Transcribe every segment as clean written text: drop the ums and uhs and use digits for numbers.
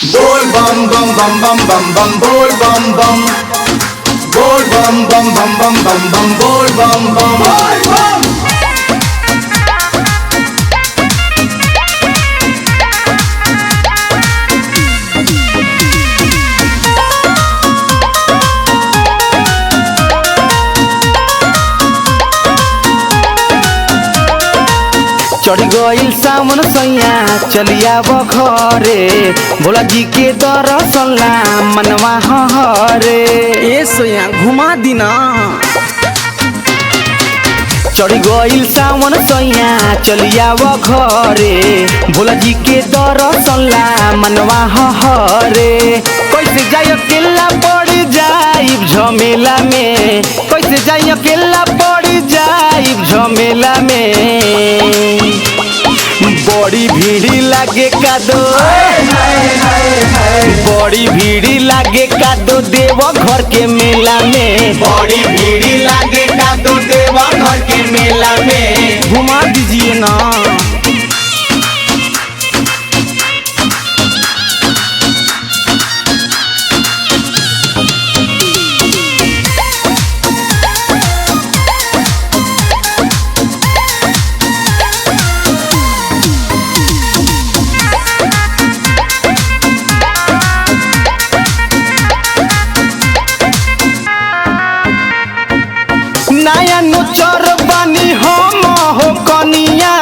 बोल बम बम बम बम बम बम बोल बम बम बोल बम बम बम बम बम बम बोल बम बम बोल बम। चढ़ गईल सावन सैया चलिया घरे भोला जी के दर्शन ला मनवा हरे ए सैया घुमा दीना। चढ़ गईल सावन सैया चलिया घरे भोला जी के दर्शन ला मनवा हरे। कैसे जाई अकेला पड़ जाई झमेला में, कैसे जाई अकेला पड़ जाई झमेला में। बड़ी भीड़ लागे कादो, बड़ी भीड़ लागे कादो देव घर के मेला में, बड़ी भीड़ लागे कादो देवा घर के मेला में। घुमा दीजिए ना। नया नोचर बानी हम हो कनिया,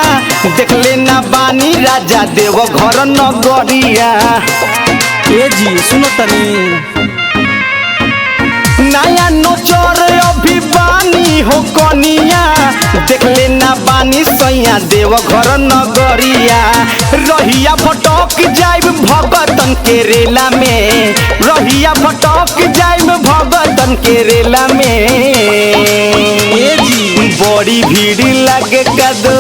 देख लेना बानी राजा देव घर नगरिया। ए जी सुनो तनी, नया नोचर अभी बानी हो कनिया, देख लेना बानी सैया देव घर नगरिया। रहिया भटक जाइब भगतन के रेला में, रहिया भटक जाइब भगतन के रेला में। ए जी बड़ी भीड़ लागे कादो,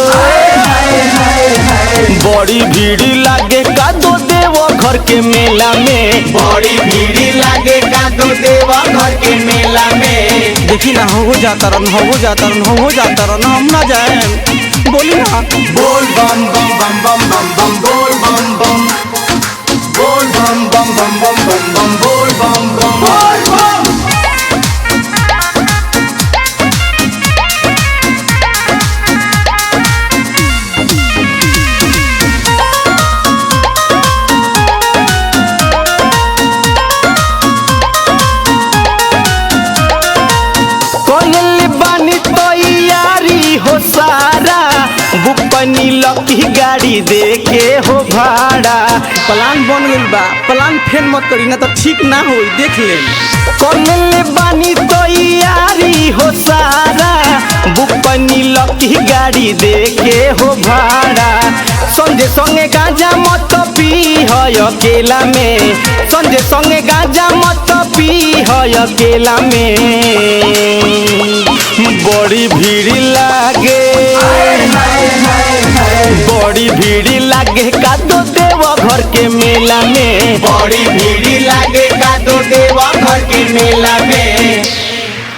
बड़ी भीड़ लागे कादो देव घर के मेला में, बड़ी भीड़ लागे कादो देवा घर के मेला में। देखी ना हो जाता रन, हो जाता रन, हो जाता रन, हम ना जाए। बोली ना। बोल बम बम बम बम बम बम बोल बम बम बोल बम बम बम बम बम बम बोल बम बम बोल बम। कोयल बानी तैयारी हो सारा, बुक बनी लकी गाड़ी देके हो भाड़ा। प्लान बन गइल बा, प्लान फेल मत करी ना तो ठीक ना होई, देख ले। कोयल बानी तैयारी हो सारा, बुक बनी लकी गाड़ी देके हो भाड़ा। संजय संगे गांजा मत पी है अकेला में, संजय संगे गांजा मत पी है अकेला में। बड़ी भीड़ लागे, बड़ी भीड़ लागे कादो देव घर के मेला में, बड़ी भीड़ लागे कादो देवा घर के मेला में।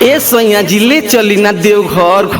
ए सैया जी ले चली ना देव घर।